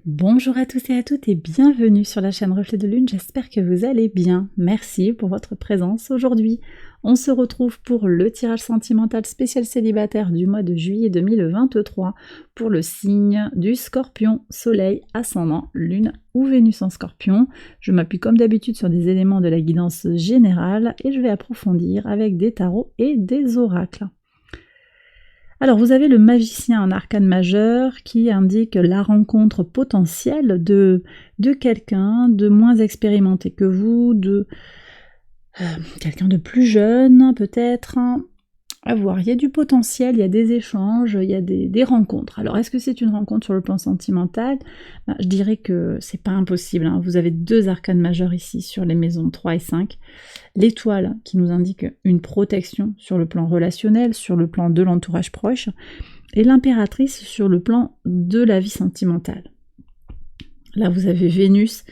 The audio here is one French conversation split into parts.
Bonjour à tous et à toutes et bienvenue sur la chaîne Reflet de Lune, j'espère que vous allez bien. Merci pour votre présence aujourd'hui. On se retrouve pour le tirage sentimental spécial célibataire du mois de juillet 2023 pour le signe du Scorpion, Soleil, Ascendant, Lune ou Vénus en Scorpion. Je m'appuie comme d'habitude sur des éléments de la guidance générale et je vais approfondir avec des tarots et des oracles. Alors vous avez le magicien en arcane majeur qui indique la rencontre potentielle de quelqu'un de moins expérimenté que vous, de quelqu'un de plus jeune peut-être. À voir, il y a du potentiel, il y a des échanges, il y a des rencontres. Alors est-ce que c'est une rencontre sur le plan sentimental? Je dirais que c'est pas impossible, hein. Vous avez deux arcanes majeurs ici sur les maisons 3 et 5. L'étoile qui nous indique une protection sur le plan relationnel, sur le plan de l'entourage proche, et l'impératrice sur le plan de la vie sentimentale. Là vous avez Vénus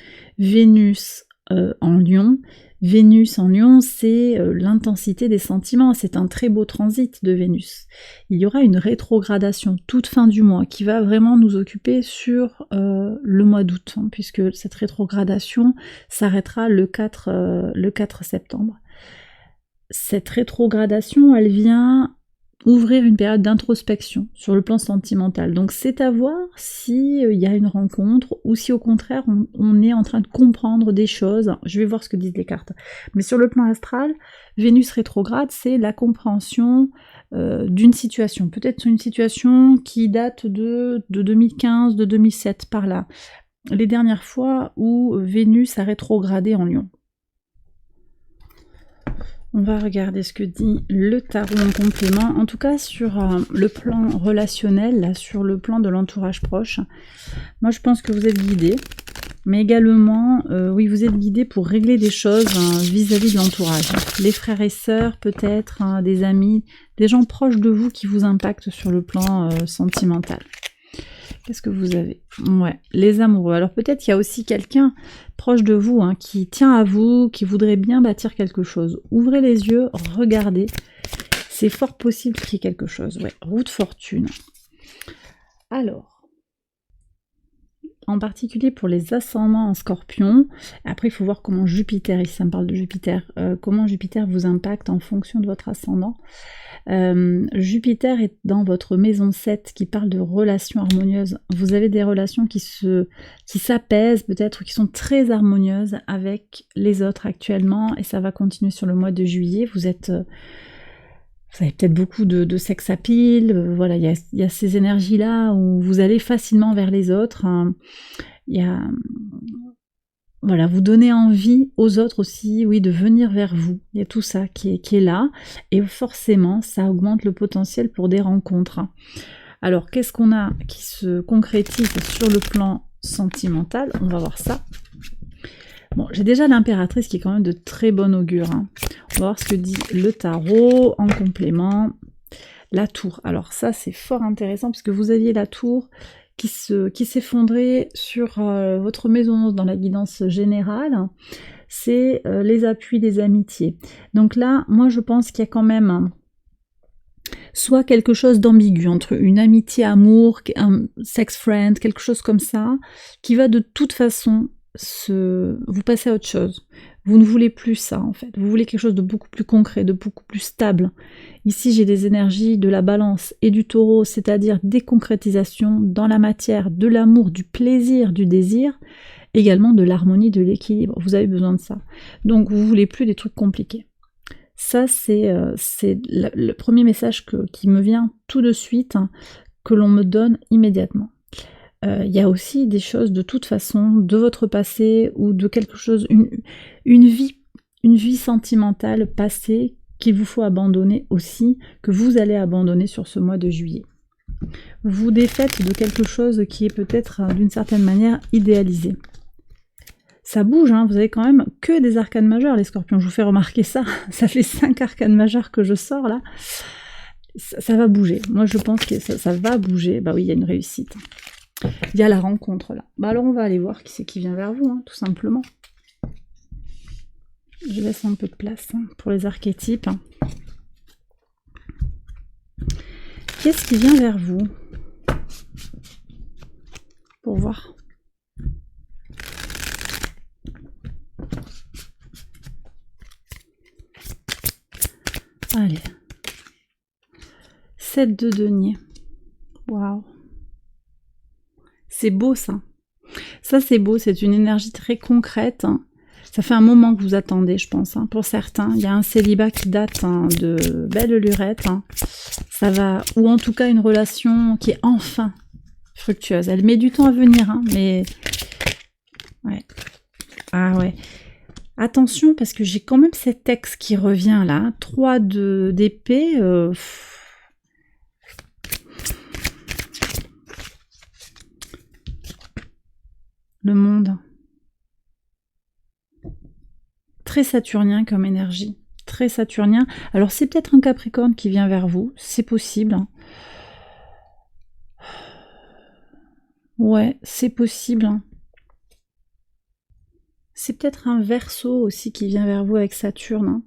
en Lion. Vénus en Lion, c'est l'intensité des sentiments, c'est un très beau transit de Vénus. Il y aura une rétrogradation toute fin du mois qui va vraiment nous occuper sur le mois d'août, hein, puisque cette rétrogradation s'arrêtera le 4 septembre. Cette rétrogradation, elle vient ouvrir une période d'introspection sur le plan sentimental. Donc c'est à voir si y a une rencontre ou si au contraire on est en train de comprendre des choses. Je vais voir ce que disent les cartes. Mais sur le plan astral, Vénus rétrograde, c'est la compréhension d'une situation. Peut-être une situation qui date de 2015, de 2007, par là. Les dernières fois où Vénus a rétrogradé en Lion. On va regarder ce que dit le tarot en complément. En tout cas, sur le plan relationnel, là, sur le plan de l'entourage proche, moi je pense que vous êtes guidé. Mais également, oui, vous êtes guidé pour régler des choses vis-à-vis de l'entourage. Les frères et sœurs, peut-être, hein, des amis, des gens proches de vous qui vous impactent sur le plan sentimental. Qu'est-ce que vous avez? Ouais, les amoureux. Alors peut-être qu'il y a aussi quelqu'un proche de vous hein, qui tient à vous, qui voudrait bien bâtir quelque chose. Ouvrez les yeux, regardez. C'est fort possible qu'il y ait quelque chose. Ouais, roue de fortune. Alors, en particulier pour les ascendants en Scorpion. Après, il faut voir comment Jupiter, ici ça me parle de Jupiter, comment Jupiter vous impacte en fonction de votre ascendant. Jupiter est dans votre maison 7 qui parle de relations harmonieuses. Vous avez des relations qui s'apaisent peut-être, qui sont très harmonieuses avec les autres actuellement et ça va continuer sur le mois de juillet. Vous avez peut-être beaucoup de sex appeal, voilà, il y a ces énergies-là où vous allez facilement vers les autres. Il y a... Voilà, vous donnez envie aux autres aussi, oui, de venir vers vous. Il y a tout ça qui est là, et forcément, ça augmente le potentiel pour des rencontres. Alors, qu'est-ce qu'on a qui se concrétise sur le plan sentimental? On va voir ça. Bon, j'ai déjà l'impératrice qui est quand même de très bon augure. Hein. On va voir ce que dit le tarot en complément. La tour. Alors ça, c'est fort intéressant puisque vous aviez la tour qui s'effondrait sur votre maison dans la guidance générale. C'est les appuis des amitiés. Donc là, moi je pense qu'il y a quand même soit quelque chose d'ambigu entre une amitié amour, un sex friend, quelque chose comme ça, qui va de toute façon vous passer à autre chose. Vous ne voulez plus ça en fait, vous voulez quelque chose de beaucoup plus concret, de beaucoup plus stable. Ici j'ai des énergies de la balance et du taureau, c'est-à-dire des concrétisations dans la matière, de l'amour, du plaisir, du désir, également de l'harmonie, de l'équilibre. Vous avez besoin de ça. Donc vous voulez plus des trucs compliqués. Ça c'est le premier message qui me vient tout de suite, hein, que l'on me donne immédiatement. Il y a aussi des choses de toute façon de votre passé ou de quelque chose, une vie sentimentale passée qu'il vous faut abandonner aussi, que vous allez abandonner sur ce mois de juillet. Vous défaites de quelque chose qui est peut-être d'une certaine manière idéalisé. Ça bouge, hein, vous avez quand même que des arcanes majeures les scorpions, je vous fais remarquer ça, ça fait 5 arcanes majeures que je sors là. Ça va bouger, moi je pense que ça va bouger, bah oui il y a une réussite. Il y a la rencontre là. Bah alors on va aller voir qui c'est qui vient vers vous, hein, tout simplement. Je laisse un peu de place hein, pour les archétypes. Qu'est-ce qui vient vers vous? Pour voir. Allez. 7 de denier. Waouh. C'est beau ça. Ça c'est beau, c'est une énergie très concrète. Ça fait un moment que vous attendez, je pense. Pour certains, il y a un célibat qui date de belle lurette. Ça va, ou en tout cas une relation qui est enfin fructueuse. Elle met du temps à venir, mais... Ouais. Ah ouais. Attention, parce que j'ai quand même cet ex qui revient là. 3 d'épée. Le monde. Très saturnien comme énergie. Très saturnien. Alors c'est peut-être un Capricorne qui vient vers vous. C'est possible. Ouais, c'est possible. C'est peut-être un Verseau aussi qui vient vers vous avec Saturne.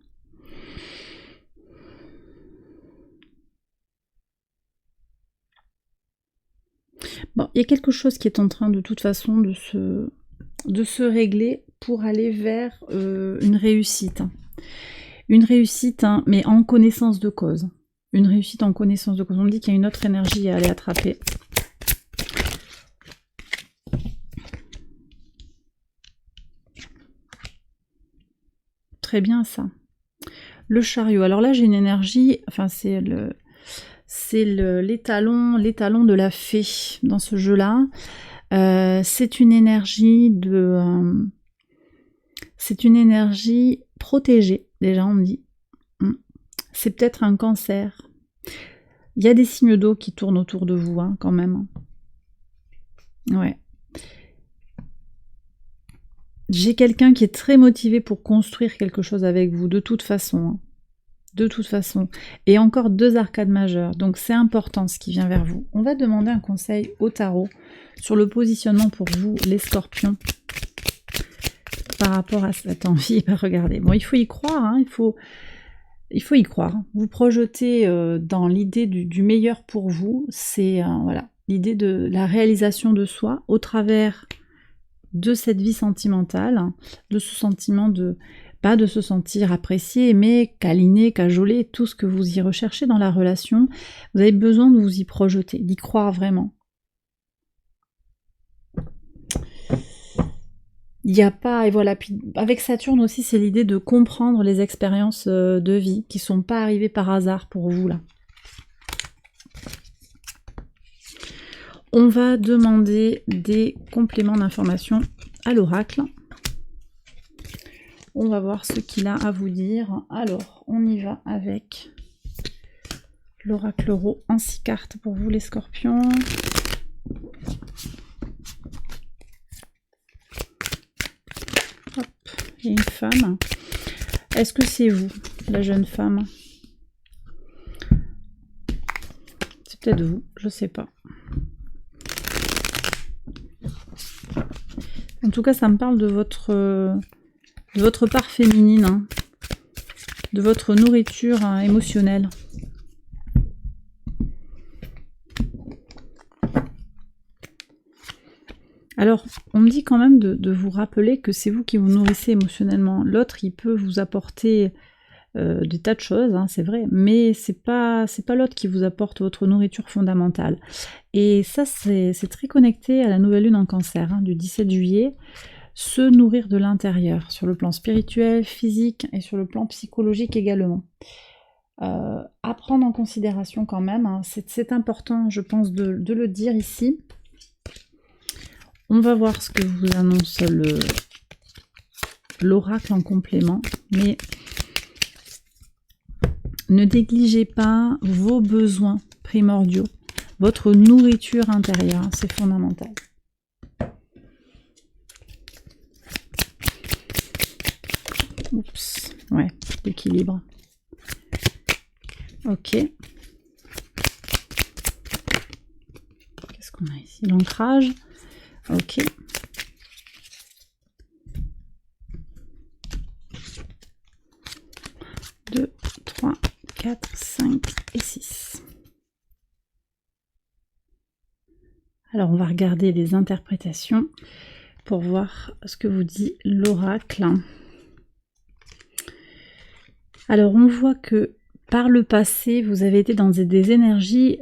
Bon, il y a quelque chose qui est en train de toute façon de se régler pour aller vers une réussite. Une réussite, mais en connaissance de cause. Une réussite en connaissance de cause. On me dit qu'il y a une autre énergie à aller attraper. Très bien ça. Le chariot. Alors là, j'ai une énergie, enfin c'est l'étalon de la fée dans ce jeu-là. C'est une énergie c'est une énergie protégée, déjà on me dit. C'est peut-être un cancer. Il y a des signes d'eau qui tournent autour de vous, quand même. Ouais. J'ai quelqu'un qui est très motivé pour construire quelque chose avec vous, de toute façon. De toute façon. Et encore 2 arcades majeures. Donc c'est important ce qui vient vers vous. On va demander un conseil au tarot sur le positionnement pour vous, les scorpions, par rapport à cette envie. Regardez. Bon, il faut y croire. Il faut y croire. Vous projetez dans l'idée du meilleur pour vous. C'est voilà, l'idée de la réalisation de soi au travers de cette vie sentimentale, de ce sentiment de... Pas de se sentir apprécié, mais câliné, cajolé, tout ce que vous y recherchez dans la relation. Vous avez besoin de vous y projeter, d'y croire vraiment. Il n'y a pas... Et voilà, puis avec Saturne aussi, c'est l'idée de comprendre les expériences de vie qui ne sont pas arrivées par hasard pour vous, là. On va demander des compléments d'information à l'oracle. On va voir ce qu'il a à vous dire. Alors, on y va avec l'oracle euro en 6 cartes pour vous les scorpions. Hop, il y a une femme. Est-ce que c'est vous, la jeune femme? C'est peut-être vous, je sais pas. En tout cas, ça me parle de votre part féminine, de votre nourriture émotionnelle. Alors, on me dit quand même de vous rappeler que c'est vous qui vous nourrissez émotionnellement. L'autre, il peut vous apporter des tas de choses, c'est vrai, mais c'est pas l'autre qui vous apporte votre nourriture fondamentale. Et ça, c'est très connecté à la nouvelle lune en Cancer, du 17 juillet. Se nourrir de l'intérieur, sur le plan spirituel, physique et sur le plan psychologique également. À prendre en considération quand même, c'est important, je pense, de le dire ici. On va voir ce que vous annonce l'oracle en complément, mais ne négligez pas vos besoins primordiaux, votre nourriture intérieure, c'est fondamental. Oups, ouais, l'équilibre. Ok. Qu'est-ce qu'on a ici? L'ancrage. Ok. Deux, 3, 4, 5 et 6. Alors, on va regarder les interprétations pour voir ce que vous dit l'oracle. Alors, on voit que par le passé, vous avez été dans des énergies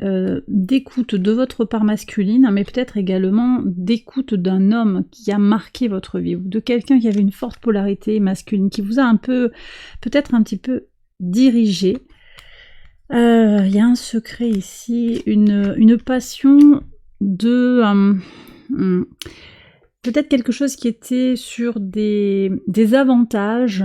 d'écoute de votre part masculine, mais peut-être également d'écoute d'un homme qui a marqué votre vie, ou de quelqu'un qui avait une forte polarité masculine, qui vous a un peu, peut-être un petit peu dirigé. Il y a un secret ici, une passion de... peut-être quelque chose qui était sur des avantages,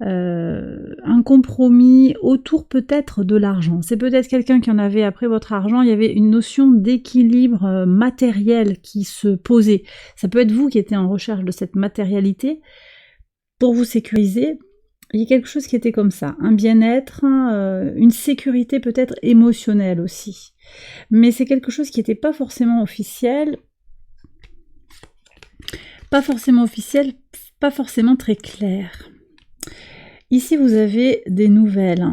un compromis autour peut-être de l'argent. C'est peut-être quelqu'un qui en avait après votre argent, il y avait une notion d'équilibre matériel qui se posait. Ça peut être vous qui étiez en recherche de cette matérialité pour vous sécuriser. Il y a quelque chose qui était comme ça, un bien-être, une sécurité peut-être émotionnelle aussi. Mais c'est quelque chose qui n'était pas forcément officiel, pas forcément très clair. Ici, vous avez des nouvelles.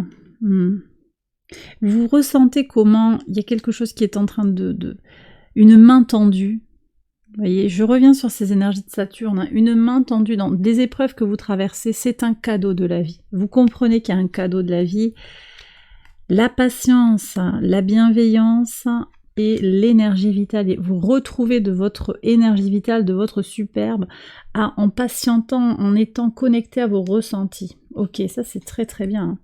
Vous ressentez comment il y a quelque chose qui est en train une main tendue. Vous voyez, je reviens sur ces énergies de Saturne. Une main tendue dans des épreuves que vous traversez, c'est un cadeau de la vie. Vous comprenez qu'il y a un cadeau de la vie. La patience, la bienveillance et l'énergie vitale. Et vous retrouvez de votre énergie vitale, de votre superbe, en patientant, en étant connecté à vos ressentis. Ok, ça c'est très très bien.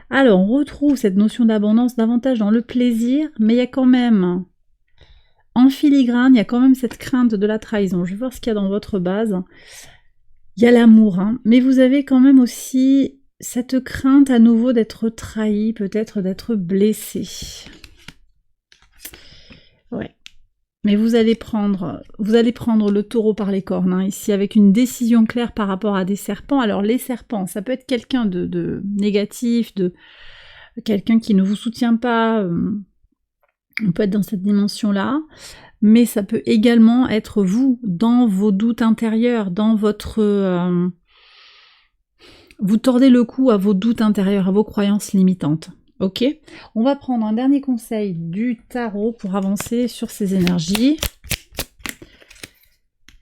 Alors, on retrouve cette notion d'abondance davantage dans le plaisir, mais il y a quand même, en filigrane, il y a quand même cette crainte de la trahison. Je vais voir ce qu'il y a dans votre base. Il y a l'amour, mais vous avez quand même aussi cette crainte à nouveau d'être trahi, peut-être d'être blessé. Ouais. Mais vous allez prendre le taureau par les cornes, ici, avec une décision claire par rapport à des serpents. Alors les serpents, ça peut être quelqu'un de négatif, de quelqu'un qui ne vous soutient pas, on peut être dans cette dimension-là, mais ça peut également être vous, dans vos doutes intérieurs, dans votre... vous tordez le cou à vos doutes intérieurs, à vos croyances limitantes. Ok, on va prendre un dernier conseil du tarot pour avancer sur ces énergies.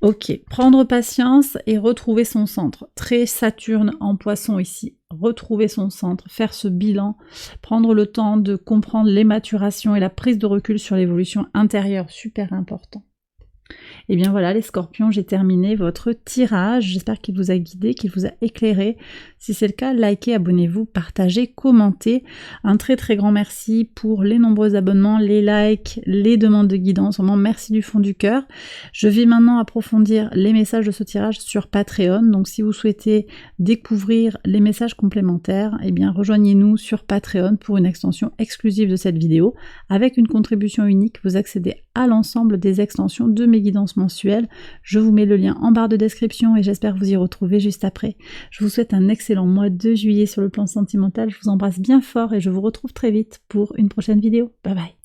Ok, prendre patience et retrouver son centre. Très Saturne en poisson ici. Retrouver son centre, faire ce bilan, prendre le temps de comprendre les maturations et la prise de recul sur l'évolution intérieure, super important. Et bien voilà les scorpions, j'ai terminé votre tirage, j'espère qu'il vous a guidé, qu'il vous a éclairé. Si c'est le cas, likez, abonnez-vous, partagez, commentez. Un très très grand merci pour les nombreux abonnements, les likes, les demandes de guidance, vraiment merci du fond du cœur. Je vais maintenant approfondir les messages de ce tirage sur Patreon, donc si vous souhaitez découvrir les messages complémentaires, eh bien rejoignez-nous sur Patreon pour une extension exclusive de cette vidéo. Avec une contribution unique, vous accédez à l'ensemble des extensions de mes guidances mensuelles. Je vous mets le lien en barre de description et j'espère vous y retrouver juste après. Je vous souhaite un excellent mois de juillet sur le plan sentimental. Je vous embrasse bien fort et je vous retrouve très vite pour une prochaine vidéo. Bye bye.